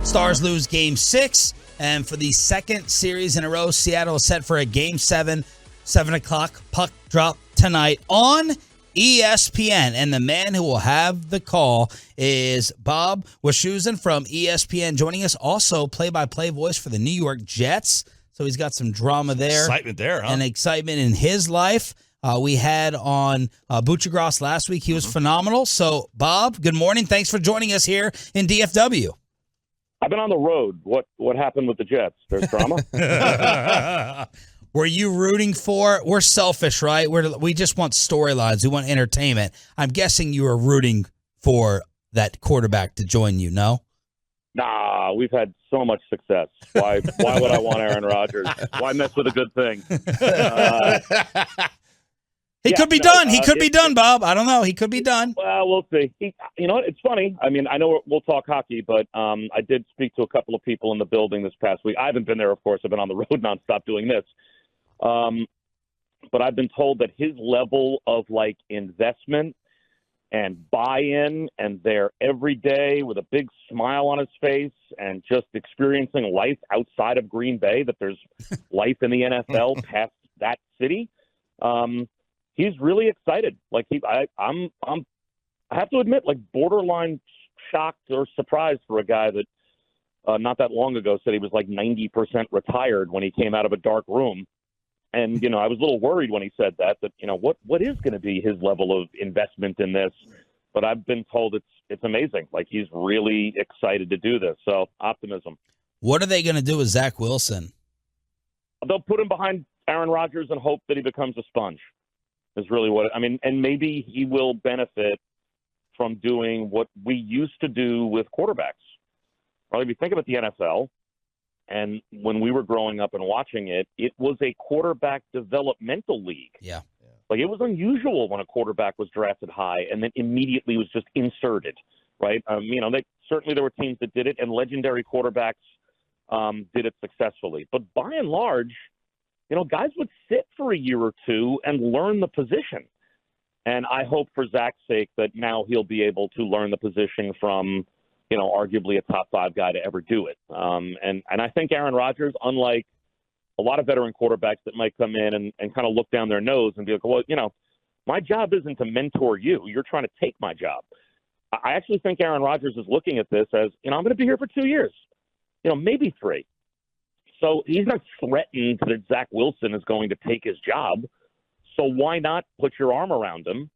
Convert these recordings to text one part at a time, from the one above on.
Stars lose Game 6, and for the second series in a row, Seattle is set for a Game 7, 7 o'clock puck drop tonight on ESPN. And the man who will have the call is Bob Wischusen from ESPN, joining us. Also, play-by-play voice for the New York Jets. So he's got some drama there. Excitement there, huh? And excitement in his life. We had on Butchergross last week. He was phenomenal. So, Bob, good morning. Thanks for joining us here in DFW. I've been on the road. What happened with the Jets? There's drama? Were you rooting for? We're selfish, right? We just want storylines. We want entertainment. I'm guessing you were rooting for that quarterback to join you, no? Nah, we've had so much success. Why would I want Aaron Rodgers? Why mess with a good thing? He could be done. He could be done, Bob. I don't know. He could be done. Well, we'll see. You know what? It's funny. I mean, I know we'll talk hockey, but I did speak to a couple of people in the building this past week. I haven't been there, of course. I've been on the road nonstop doing this. But I've been told that his level of, investment and buy-in and there every day with a big smile on his face and just experiencing life outside of Green Bay, that there's life in the NFL past that city. He's really excited. I have to admit, borderline shocked or surprised for a guy that not that long ago said he was 90% retired when he came out of a dark room. And, I was a little worried when he said that what is going to be his level of investment in this? But I've been told it's amazing. He's really excited to do this. So optimism. What are they going to do with Zach Wilson? They'll put him behind Aaron Rodgers and hope that he becomes a sponge. Is really what I mean. And maybe he will benefit from doing what we used to do with quarterbacks. Right? If you think about the NFL, and when we were growing up and watching it, it was a quarterback developmental league. Yeah. It was unusual when a quarterback was drafted high and then immediately was just inserted, right? Certainly there were teams that did it, and legendary quarterbacks did it successfully. But by and large, guys would sit for a year or two and learn the position. And I hope for Zach's sake that now he'll be able to learn the position from arguably a top 5 guy to ever do it. And I think Aaron Rodgers, unlike a lot of veteran quarterbacks that might come in and kind of look down their nose and be like, well, my job isn't to mentor you. You're trying to take my job. I actually think Aaron Rodgers is looking at this as, I'm going to be here for 2 years, maybe 3. So he's not threatened that Zach Wilson is going to take his job. So why not put your arm around him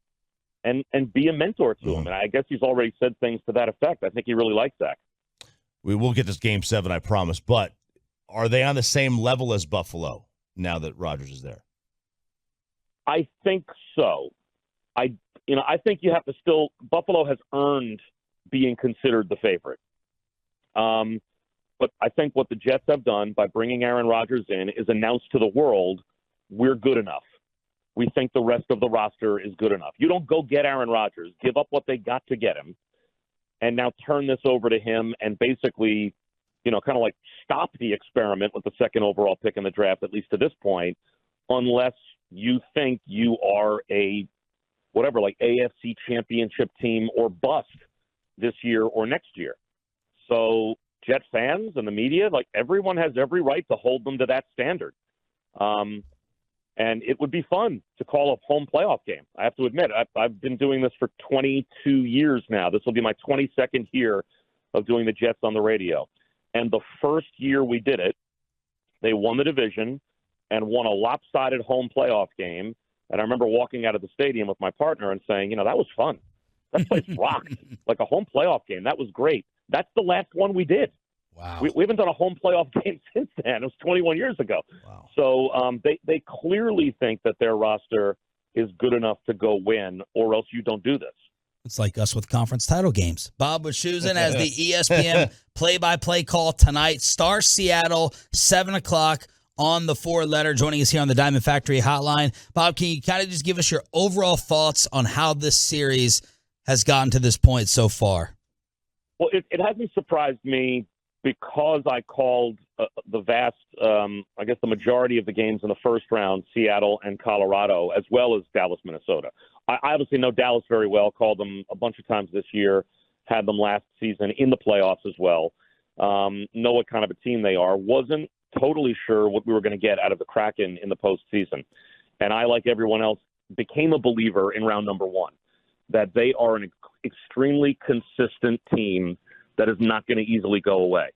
and be a mentor to him? And I guess he's already said things to that effect. I think he really likes Zach. We will get this Game 7, I promise. But are they on the same level as Buffalo now that Rodgers is there? I think so. I think you have to still – Buffalo has earned being considered the favorite. But I think what the Jets have done by bringing Aaron Rodgers in is announced to the world, we're good enough. We think the rest of the roster is good enough. You don't go get Aaron Rodgers, give up what they got to get him, and now turn this over to him and basically, kind of stop the experiment with the second overall pick in the draft, at least to this point, unless you think you are a AFC championship team or bust this year or next year. So Jet fans and the media, everyone has every right to hold them to that standard. And it would be fun to call a home playoff game. I have to admit, I've been doing this for 22 years now. This will be my 22nd year of doing the Jets on the radio. And the first year we did it, they won the division and won a lopsided home playoff game. And I remember walking out of the stadium with my partner and saying, that was fun. That place rocked. A home playoff game. That was great. That's the last one we did. Wow. We haven't done a home playoff game since then. It was 21 years ago. Wow. So they clearly think that their roster is good enough to go win, or else you don't do this. It's like us with conference title games. Bob Wischusen has the ESPN play-by-play call tonight. Star Seattle, 7 o'clock on the 4-letter, joining us here on the Diamond Factory Hotline. Bob, can you kind of just give us your overall thoughts on how this series has gotten to this point so far? Well, it hasn't surprised me because I called the vast, the majority of the games in the first round, Seattle and Colorado, as well as Dallas, Minnesota. I obviously know Dallas very well, called them a bunch of times this year, had them last season in the playoffs as well. know what kind of a team they are. Wasn't totally sure what we were going to get out of the Kraken in the postseason. And I, like everyone else, became a believer in round number one, that they are an extremely consistent team that is not going to easily go away.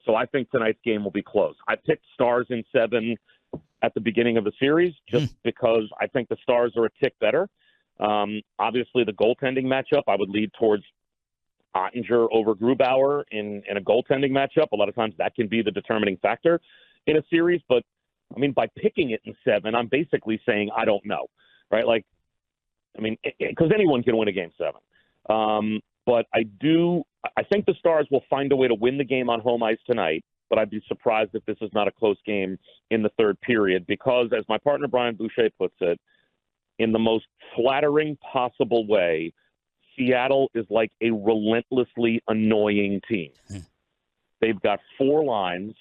So I think tonight's game will be close. I picked Stars in 7 at the beginning of the series just because I think the Stars are a tick better. Obviously, the goaltending matchup, I would lead towards Oettinger over Grubauer in a goaltending matchup. A lot of times that can be the determining factor in a series. But, I mean, by picking it in 7, I'm basically saying I don't know, right? Like, I mean, because anyone can win a Game 7. But I think the Stars will find a way to win the game on home ice tonight, but I'd be surprised if this is not a close game in the third period because, as my partner Brian Boucher puts it, in the most flattering possible way, Seattle is like a relentlessly annoying team. They've got 4 lines,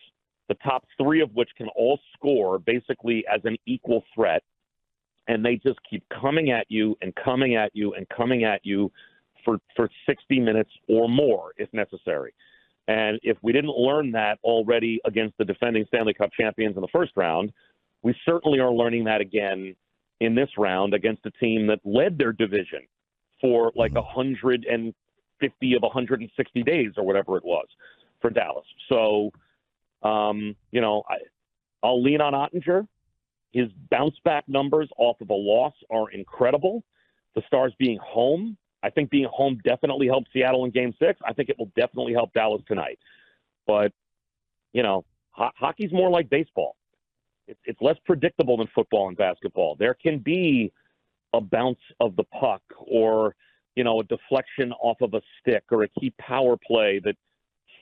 the top 3 of which can all score basically as an equal threat, and they just keep coming at you and coming at you and coming at you for 60 minutes or more if necessary. And if we didn't learn that already against the defending Stanley Cup champions in the first round, we certainly are learning that again in this round against a team that led their division for like 150 of 160 days or whatever it was for Dallas. So, I'll lean on Oettinger. His bounce back numbers off of a loss are incredible. The Stars being home, I think being home definitely helped Seattle in Game 6. I think it will definitely help Dallas tonight. But, hockey's more like baseball. It's less predictable than football and basketball. There can be a bounce of the puck or, a deflection off of a stick or a key power play that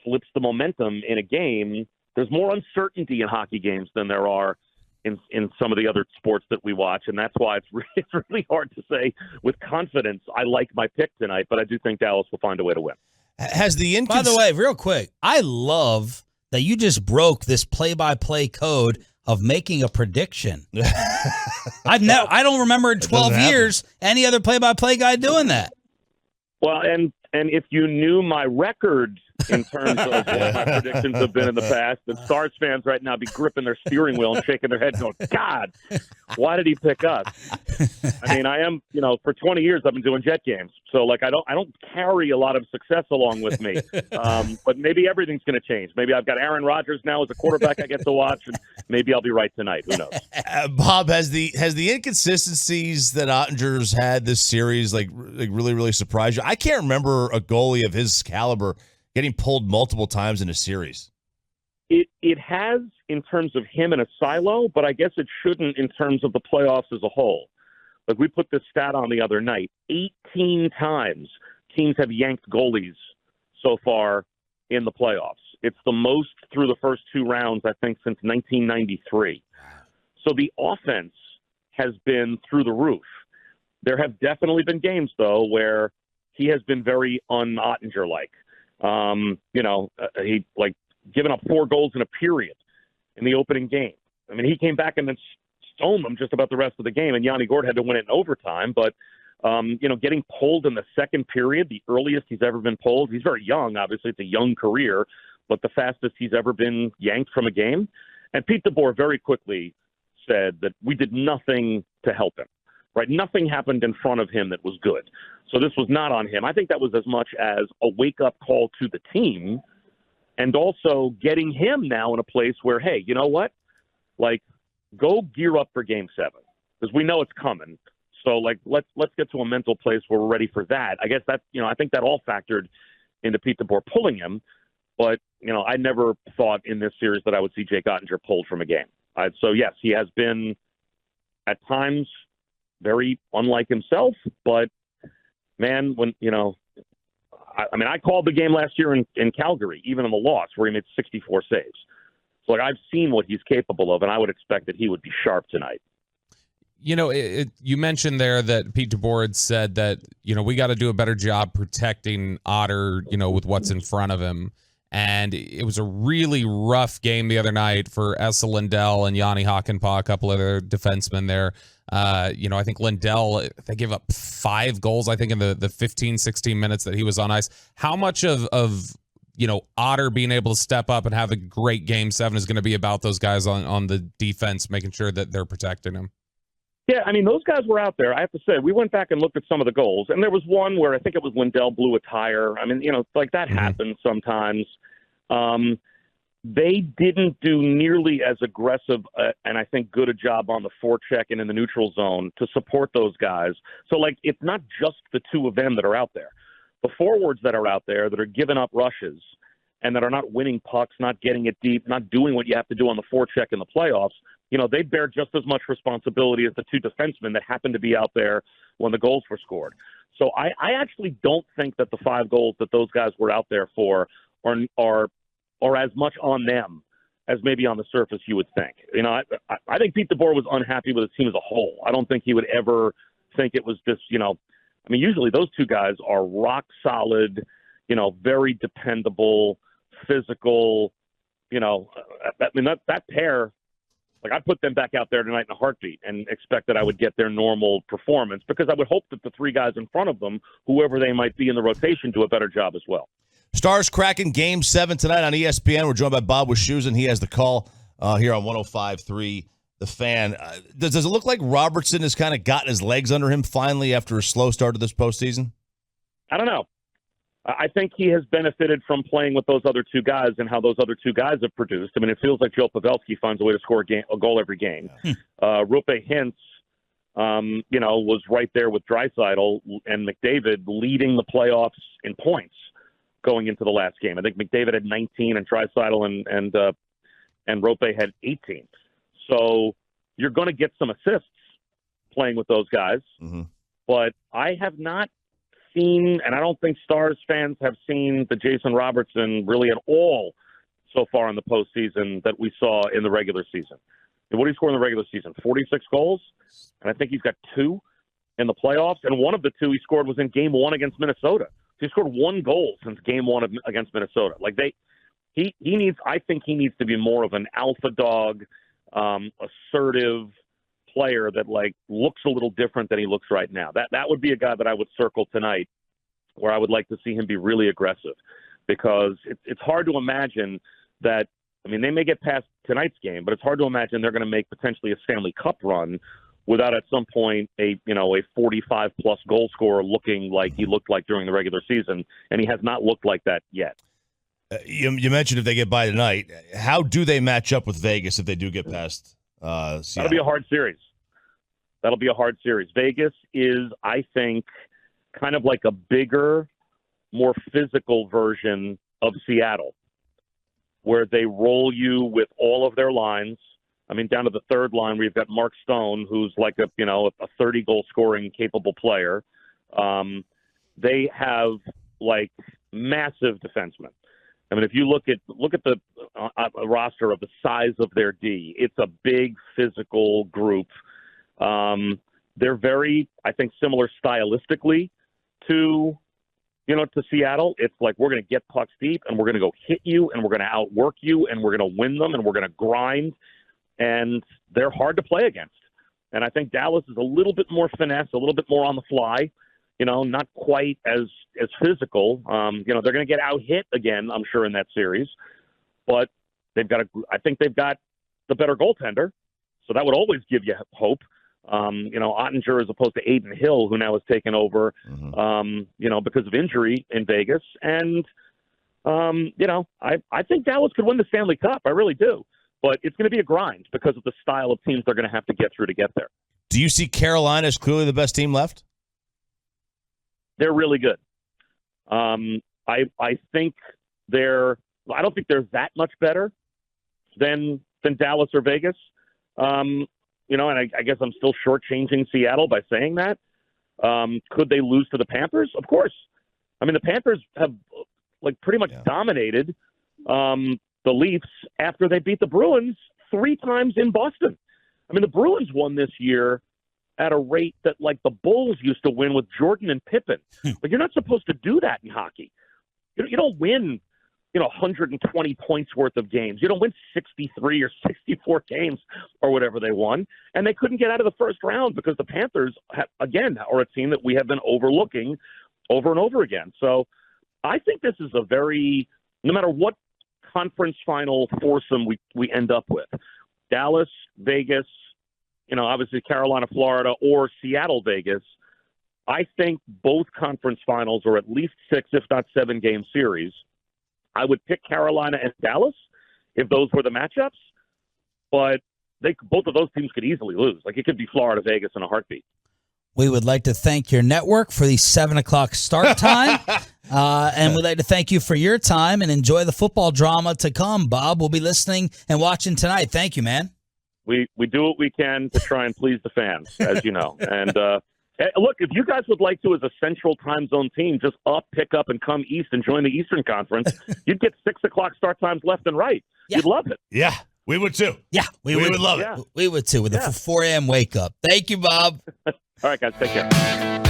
flips the momentum in a game. There's more uncertainty in hockey games than there are in some of the other sports that we watch, and that's why it's really hard to say with confidence I like my pick tonight, but I do think Dallas will find a way to win. By the way, real quick, I love that you just broke this play-by-play code of making a prediction. I don't remember in 12 years any other play-by-play guy doing that. Well, and if you knew my record in terms of what my predictions have been in the past, the Stars fans right now be gripping their steering wheel and shaking their head going, God, why did he pick us? I mean, I am, for 20 years I've been doing Jet games. So, like, I don't carry a lot of success along with me. But maybe everything's going to change. Maybe I've got Aaron Rodgers now as a quarterback I get to watch, and maybe I'll be right tonight. Who knows? Bob, has the inconsistencies that Oettinger's had this series like really, really surprised you? I can't remember a goalie of his caliber getting pulled multiple times in a series. It has in terms of him in a silo, but I guess it shouldn't in terms of the playoffs as a whole. Like, we put this stat on the other night. 18 times teams have yanked goalies so far in the playoffs. It's the most through the first 2 rounds, I think, since 1993. So the offense has been through the roof. There have definitely been games, though, where he has been very un-Oettinger-like. He given up 4 goals in a period in the opening game. I mean, he came back and then stoned them just about the rest of the game, and Yanni Gord had to win it in overtime. But, getting pulled in the second period, the earliest he's ever been pulled. He's very young, obviously. It's a young career, but the fastest he's ever been yanked from a game. And Pete DeBoer very quickly said that we did nothing to help him, right? Nothing happened in front of him that was good. So this was not on him. I think that was as much as a wake-up call to the team and also getting him now in a place where, hey, you know what? Like, go gear up for Game 7 because we know it's coming. So, let's get to a mental place where we're ready for that. I guess that, I think that all factored into Pete DeBoer pulling him. But, I never thought in this series that I would see Jake Oettinger pulled from a game. So, yes, he has been at times very unlike himself. But, man, when, I called the game last year in Calgary, even in the loss, where he made 64 saves. So, I've seen what he's capable of, and I would expect that he would be sharp tonight. You mentioned there that Pete DeBoer had said that, we got to do a better job protecting Otter, with what's in front of him. And it was a really rough game the other night for Esa Lindell and Yanni Hakanpää, a couple other defensemen there. I think Lindell, they gave up 5 goals, I think, in the 15, 16 minutes that he was on ice. How much of Otter being able to step up and have a great Game 7 is going to be about those guys on the defense, making sure that they're protecting him. Yeah, I mean, those guys were out there. I have to say, we went back and looked at some of the goals, and there was one where I think it was Lindell blew a tire. I mean, like that happens sometimes. They didn't do nearly as aggressive and I think good a job on the forecheck and in the neutral zone to support those guys. So, like, it's not just the two of them that are out there. The forwards that are out there that are giving up rushes and that are not winning pucks, not getting it deep, not doing what you have to do on the forecheck in the playoffs, they bear just as much responsibility as the two defensemen that happened to be out there when the goals were scored. So I actually don't think that the 5 goals that those guys were out there for are as much on them as maybe on the surface you would think. I think Pete DeBoer was unhappy with his team as a whole. I don't think he would ever think it was just, I mean, usually those two guys are rock solid, very dependable, physical, that pair, like, I'd put them back out there tonight in a heartbeat and expect that I would get their normal performance because I would hope that the 3 guys in front of them, whoever they might be in the rotation, do a better job as well. Stars Kraken Game 7 tonight on ESPN. We're joined by Bob Wischusen. He has the call here on 105.3 The Fan. Does it look like Robertson has kind of gotten his legs under him finally after a slow start to this postseason? I don't know. I think he has benefited from playing with those other 2 guys and how those other 2 guys have produced. I mean, it feels like Joe Pavelski finds a way to score a goal every game. Rupe Hintz, was right there with Draisaitl and McDavid leading the playoffs in points going into the last game. I think McDavid had 19 and Draisaitl and Rupe had 18. So you're going to get some assists playing with those guys. Mm-hmm. But I have not seen, and I don't think Stars fans have seen the Jason Robertson really at all so far in the postseason that we saw in the regular season. And what did he score in the regular season? 46 goals? And I think he's got 2 in the playoffs. And one of the 2 he scored was in Game 1 against Minnesota. He scored 1 goal since Game 1 against Minnesota. Like he needs. I think he needs to be more of an alpha dog, assertive player that looks a little different than he looks right now. That would be a guy that I would circle tonight, where I would like to see him be really aggressive, because it's hard to imagine that. I mean, they may get past tonight's game, but it's hard to imagine they're going to make potentially a Stanley Cup run without at some point a 45-plus goal scorer looking like he looked like during the regular season, and he has not looked like that yet. You mentioned if they get by tonight, how do they match up with Vegas if they do get past Seattle? That'll be a hard series. Vegas is, I think, kind of like a bigger, more physical version of Seattle, where they roll you with all of their lines. I mean, down to the third line, we've got Mark Stone, who's like a 30-goal scoring capable player. They have massive defensemen. I mean, if you look at the roster of the size of their D, it's a big physical group. They're very, I think, similar stylistically to Seattle. It's like, we're going to get pucks deep and we're going to go hit you and we're going to outwork you and we're going to win them and we're going to grind. And they're hard to play against. And I think Dallas is a little bit more finesse, a little bit more on the fly, not quite as physical. They're going to get out hit again, I'm sure, in that series. But I think they've got the better goaltender. So that would always give you hope. Oettinger as opposed to Aiden Hill, who now has taken over, because of injury in Vegas. And, I think Dallas could win the Stanley Cup. I really do. But it's going to be a grind because of the style of teams they're going to have to get through to get there. Do you see Carolina as clearly the best team left? They're really good. I think I don't think they're that much better than Dallas or Vegas. And I guess I'm still shortchanging Seattle by saying that. Could they lose to the Panthers? Of course. I mean, the Panthers have pretty much dominated the Leafs after they beat the Bruins 3 times in Boston. I mean, the Bruins won this year at a rate that the Bulls used to win with Jordan and Pippen. But you're not supposed to do that in hockey. You don't win 120 points worth of games. You don't win 63 or 64 games or whatever they won. And they couldn't get out of the first round because the Panthers, again, are a team that we have been overlooking over and over again. So I think this is a very no matter what conference final foursome we end up with, Dallas, Vegas, obviously Carolina, Florida, or Seattle, Vegas, I think both conference finals are at least 6, if not 7-game series. I would pick Carolina and Dallas if those were the matchups, but both of those teams could easily lose. Like, it could be Florida, Vegas in a heartbeat. We would like to thank your network for the 7 o'clock start time. And we'd like to thank you for your time and enjoy the football drama to come, Bob. We'll be listening and watching tonight. Thank you, man. We do what we can to try and please the fans, as you know. And look, if you guys would like to, as a Central Time Zone team, just pick up and come east and join the Eastern Conference, you'd get 6 o'clock start times left and right. Yeah. You'd love it. Yeah, we would too. Yeah, we would love it. We would too, with the 4 a.m. wake up. Thank you, Bob. All right, guys, take care.